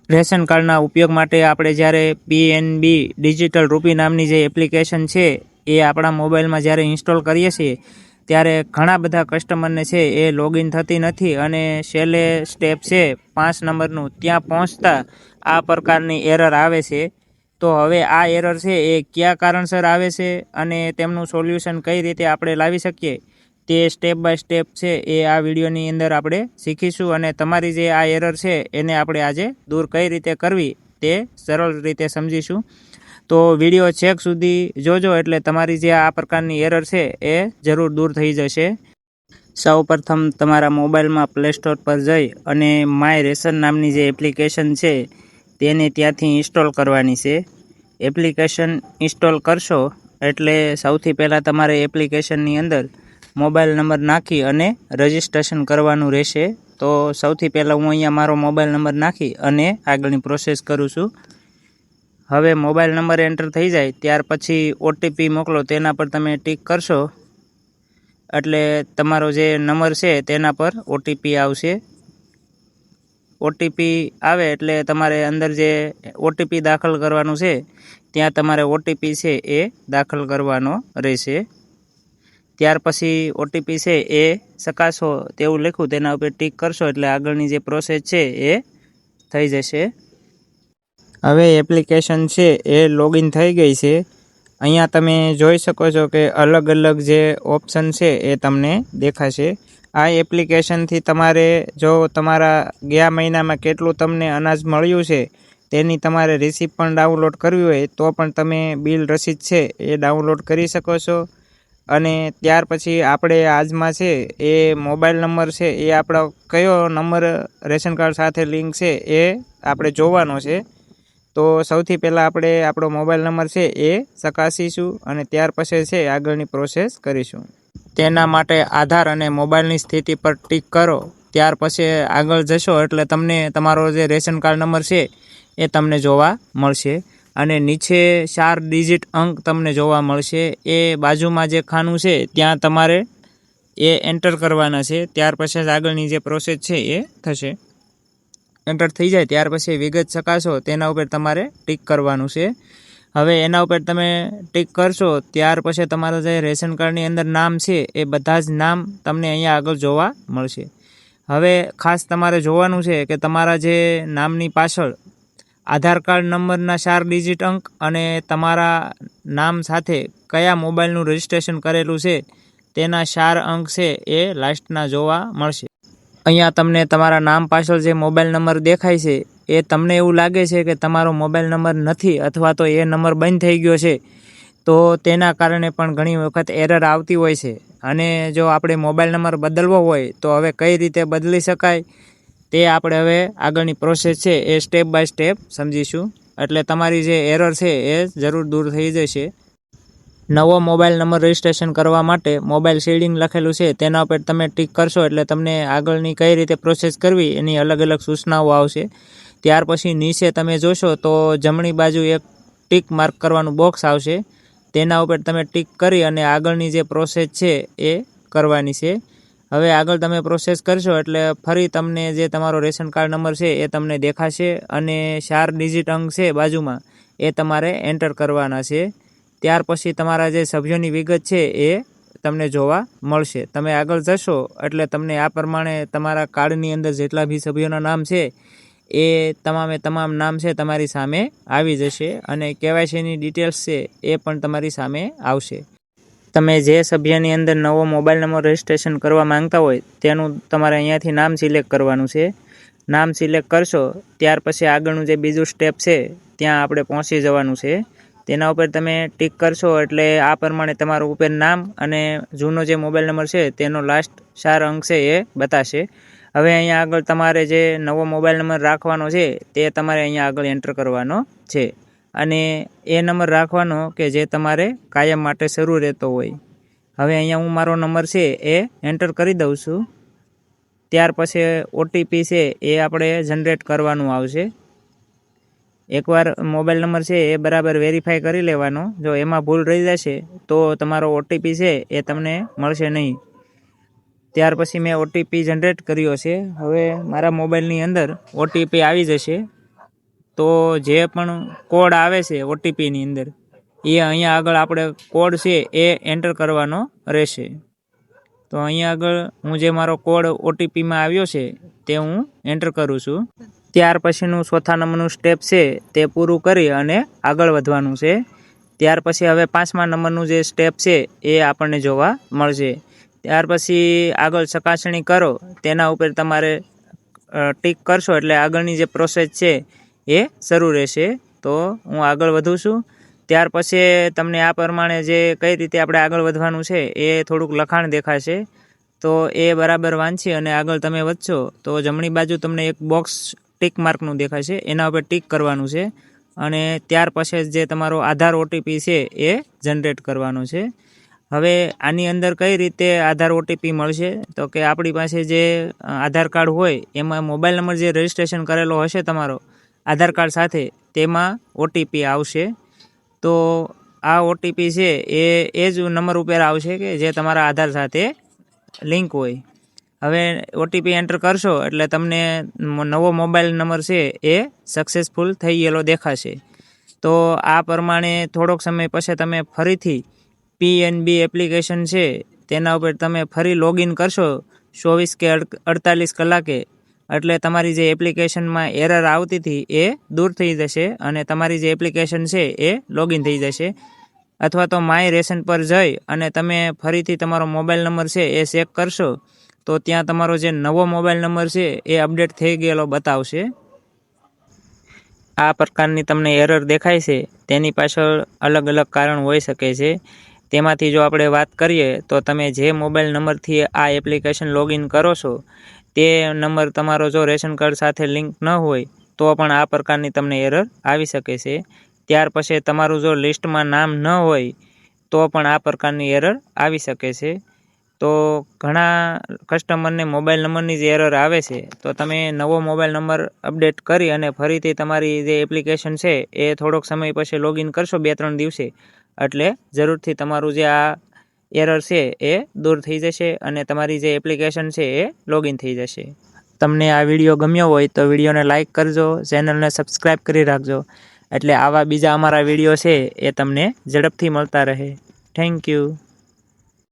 Ration કાર્ડના ઉપયોગ માટે આપણે જ્યારે PNB ડિજિટલ રૂપી નામની જે એપ્લિકેશન છે એ આપણા મોબાઈલમાં જ્યારે ઇન્સ્ટોલ કરીએ છીએ ત્યારે ઘણા બધા કસ્ટમરને છે એ લોગિન થતી નથી અને છેલ્લે સ્ટેપ છે 5 નંબરનું ત્યાં પહોંચતા આ પ્રકારની એરર આવે છે. તો હવે આ એરર છે એ કયા કારણસર આવે છે અને તેમનું સોલ્યુશન કઈ રીતે આપણે લાવી શકીએ તે સ્ટેપ બાય સ્ટેપ છે એ આ વિડીયોની અંદર આપણે શીખીશું અને તમારી જે આ એરર છે એને આપણે આજે દૂર કઈ રીતે કરવી તે સરળ રીતે સમજીશું. તો વિડીયો છેક સુધી જોજો એટલે તમારી જે આ પ્રકારની એરર છે એ જરૂર દૂર થઈ જશે. સૌ પ્રથમ તમારા મોબાઈલમાં પ્લે સ્ટોર પર જઈ અને માય રેશન નામની જે એપ્લિકેશન છે તેને ત્યાંથી ઇન્સ્ટોલ કરવાની છે. એપ્લિકેશન ઇન્સ્ટોલ કરશો એટલે સૌથી પહેલાં તમારે એપ્લિકેશનની અંદર મોબાઈલ નંબર નાખી અને રજિસ્ટ્રેશન કરવાનું રહેશે. તો સૌથી પહેલાં હું અહીંયા મારો મોબાઈલ નંબર નાખી અને આગળની પ્રોસેસ કરું છું. હવે મોબાઈલ નંબર એન્ટર થઈ જાય ત્યાર પછી OTP મોકલો તેના પર તમે ટિક કરશો એટલે તમારો જે નંબર છે તેના પર OTP આવશે. OTP આવે એટલે તમારે અંદર જે OTP દાખલ કરવાનું છે ત્યાં તમારે OTP છે એ દાખલ કરવાનો રહેશે. ત્યાર પછી OTP છે એ ચકાસો તેવું લખ્યું તેના ઉપર ટિક કરશો એટલે આગળની જે પ્રોસેસ છે એ થઈ જશે. હવે એપ્લિકેશન છે એ લોગિન થઈ ગઈ છે. અહીંયા તમે જોઈ શકો છો કે અલગ અલગ જે ઓપ્શન છે એ તમને દેખાશે. આ એપ્લિકેશનથી તમારે જો તમારા ગયા મહિનામાં કેટલું તમને અનાજ મળ્યું છે તેની તમારે રિસીપ્ટ પણ ડાઉનલોડ કરવી હોય તો પણ તમે બિલ રસીદ છે એ ડાઉનલોડ કરી શકો છો. અને ત્યાર પછી આપણે આજમાં છે એ મોબાઈલ નંબર છે એ આપણો કયો નંબર રેશન કાર્ડ સાથે લિંક છે એ આપણે જોવાનો છે. તો સૌથી પહેલાં આપણે આપણો મોબાઈલ નંબર છે એ ચકાસીશું અને ત્યાર પછી છે આગળની પ્રોસેસ કરીશું. તેના માટે આધાર અને મોબાઈલની સ્થિતિ પર ટિક કરો. ત્યાર પછી આગળ જશો એટલે તમને તમારો જે રેશન કાર્ડ નંબર છે એ તમને જોવા મળશે અને નીચે 4 ડિજિટ અંક તમને જોવા મળશે. એ બાજુમાં જે ખાનું છે ત્યાં તમારે એ એન્ટર કરવાના છે. ત્યાર પછી આગળની જે પ્રોસેસ છે એ થશે. એન્ટર થઈ જાય ત્યાર પછી વિગત ચકાસો તેના ઉપર તમારે ટિક કરવાનું છે. હવે એના ઉપર તમે ટિક કરશો ત્યાર પછી તમારા જે રેશન કાર્ડની અંદર નામ છે એ બધા જ નામ તમને અહીંયા આગળ જોવા મળશે. હવે ખાસ તમારે જોવાનું છે કે તમારા જે નામની પાછળ આધાર કાર્ડ નંબરના 4 ડિજિટ અંક અને તમારા નામ સાથે કયા મોબાઈલનું રજિસ્ટ્રેશન કરેલું છે તેના 4 અંક છે એ લાસ્ટના જોવા મળશે. અહીંયા તમને તમારા નામ પાછળ જે મોબાઈલ નંબર દેખાય છે એ તમને એવું લાગે છે કે તમારો મોબાઈલ નંબર નથી અથવા તો એ નંબર બંધ થઈ ગયો છે તો તેના કારણે પણ ઘણી વખત એરર આવતી હોય છે. અને જો આપણે મોબાઈલ નંબર બદલવો હોય તો હવે કઈ રીતે બદલી શકાય તે આપણે હવે આગળની પ્રોસેસ છે એ સ્ટેપ બાય સ્ટેપ સમજીશું. એટલે તમારી જે એરર છે એ જરૂર દૂર થઈ જશે. નવો મોબાઈલ નંબર રજિસ્ટ્રેશન કરવા માટે મોબાઈલ શેડિંગ લખેલું છે તેના ઉપર તમે ટિક કરશો એટલે તમને આગળની કઈ રીતે પ્રોસેસ કરવી એની અલગ અલગ સૂચનાઓ આવશે. ત્યાર પછી નીચે તમે જોશો તો જમણી બાજુ એક ટિક માર્ક કરવાનું બોક્સ આવશે. તેના ઉપર તમે ટિક કરી અને આગળની જે પ્રોસેસ છે એ કરવાની છે. હવે આગળ તમે પ્રોસેસ કરશો એટલે ફરી તમને જે તમારો રેશન કાર્ડ નંબર છે એ તમને દેખાશે અને 4 ડિજિટ અંક છે બાજુમાં એ તમારે એન્ટર કરવાના છે. ત્યાર પછી તમારા જે સભ્યોની વિગત છે એ તમને જોવા મળશે. તમે આગળ જશો એટલે તમને આ પ્રમાણે તમારા કાર્ડની અંદર જેટલા બી સભ્યોના નામ છે એ તમામે તમામ નામ છે તમારી સામે આવી જશે અને KYCની ડિટેલ્સ છે એ પણ તમારી સામે આવશે. તમે જે સભ્યની અંદર નવો મોબાઈલ નંબર રજિસ્ટ્રેશન કરવા માંગતા હોય તેનું તમારે અહીંયાથી નામ સિલેક્ટ કરવાનું છે. નામ સિલેક્ટ કરશો ત્યાર પછી આગળનું જે બીજું સ્ટેપ છે ત્યાં આપણે પહોંચી જવાનું છે. તેના ઉપર તમે ટિક કરશો એટલે આ પ્રમાણે તમારું ઉપર નામ અને જૂનો જે મોબાઈલ નંબર છે તેનો લાસ્ટ 4 અંક છે એ બતાશે. હવે અહીંયા આગળ તમારે જે નવો મોબાઈલ નંબર રાખવાનો છે તે તમારે અહીંયા આગળ એન્ટર કરવાનો છે અને એ નંબર રાખવાનો કે જે તમારે કાયમ માટે શરૂ રહેતો હોય. હવે અહીંયા હું મારો નંબર છે એ એન્ટર કરી દઉં છું. ત્યાર પછી OTP છે એ આપણે જનરેટ કરવાનું આવશે. એકવાર મોબાઈલ નંબર છે એ બરાબર વેરીફાઈ કરી લેવાનો. જો એમાં ભૂલ રહી જશે તો તમારો OTP છે એ તમને મળશે નહીં. ત્યાર પછી મેં OTP જનરેટ કર્યો છે. હવે મારા મોબાઈલની અંદર OTP આવી જશે. તો જે પણ કોડ આવે છે ઓટીપીની અંદર એ અહીંયા આગળ આપણે કોડ છે એ એન્ટર કરવાનો રહેશે. તો અહીંયા આગળ હું જે મારો કોડ ઓટીપીમાં આવ્યો છે તે હું એન્ટર કરું છું. ત્યાર પછીનું ચોથા નંબરનું સ્ટેપ છે તે પૂરું કરી અને આગળ વધવાનું છે. ત્યાર પછી હવે 5મા નંબરનું જે સ્ટેપ છે એ આપણને જોવા મળશે. ત્યાર પછી આગળ ચકાસણી કરો તેના ઉપર તમારે ટિક કરશો એટલે આગળની જે પ્રોસેસ છે એ શરૂ રહેશે. તો હું આગળ વધું છું. ત્યાર પછી તમને આ પ્રમાણે જે કઈ રીતે આપણે આગળ વધવાનું છે એ થોડુંક લખાણ દેખાશે. તો એ બરાબર વાંચી અને આગળ તમે વધશો તો જમણી બાજુ તમને એક બોક્સ ટિક માર્કનું દેખાશે, એના ઉપર ટિક કરવાનું છે. અને ત્યાર પછી જે તમારો આધાર ઓટીપી છે એ જનરેટ કરવાનો છે. હવે આની અંદર કઈ રીતે આધાર ઓટીપી મળશે તો કે આપણી પાસે જે આધાર કાર્ડ હોય એમાં મોબાઈલ નંબર જે રજિસ્ટ્રેશન કરેલો હશે તમારો આધાર કાર્ડ સાથે તેમાં ઓટીપી આવશે. તો આ ઓટીપી છે એ જ નંબર ઉપર આવશે કે જે તમારા આધાર સાથે લિંક હોય. હવે ઓટીપી એન્ટર કરશો એટલે તમને નવો મોબાઈલ નંબર છે એ સક્સેસફુલ થઈ ગયેલો દેખાશે. તો આ પ્રમાણે થોડોક સમય પછી તમે ફરીથી પીએનબી એપ્લિકેશન છે તેના ઉપર તમે ફરી લોગિન કરશો 24 કે 48 કલાકે એટલે તમારી જે એપ્લિકેશનમાં એરર આવતી હતી એ દૂર થઈ જશે અને તમારી જે એપ્લિકેશન છે એ લોગિન થઈ જશે. અથવા તો માય રેશન પર જઈ અને તમે ફરીથી તમારો મોબાઈલ નંબર છે એ ચેક કરશો તો ત્યાં તમારો જે નવો મોબાઈલ નંબર છે એ અપડેટ થઈ ગયેલો બતાવશે. આ પ્રકારની તમને એરર દેખાય છે તેની પાછળ અલગ અલગ કારણ હોઈ શકે છે. તેમાંથી જો આપણે વાત કરીએ તો તમે જે મોબાઈલ નંબરથી આ એપ્લિકેશન લોગિન કરો છો તે નંબર તમારો જો રેશન કાર્ડ સાથે લિંક ન હોય તો પણ આ પ્રકારની તમને એરર આવી શકે છે. ત્યાર પછી તમારું જો લિસ્ટમાં નામ ન હોય તો પણ આ પ્રકારની એરર આવી શકે છે. તો ઘણા કસ્ટમરને મોબાઈલ નંબરની જ એરર આવે છે. તો તમે નવો મોબાઈલ નંબર અપડેટ કરી અને ફરીથી તમારી જે એપ્લિકેશન છે એ થોડોક સમય પછી લોગિન કરશો 2-3 દિવસે એટલે જરૂરથી તમારું જે આ એરર છે એ દૂર થઈ જશે અને તમારી જે એપ્લિકેશન છે એ લોગિન થઈ જશે. તમને આ વિડીયો ગમ્યો હોય તો વિડીયોને લાઇક કરજો, ચેનલને સબસ્ક્રાઈબ કરી રાખજો એટલે આવા બીજા અમારા વિડીયો છે એ તમને ઝડપથી મળતા રહે. Thank you.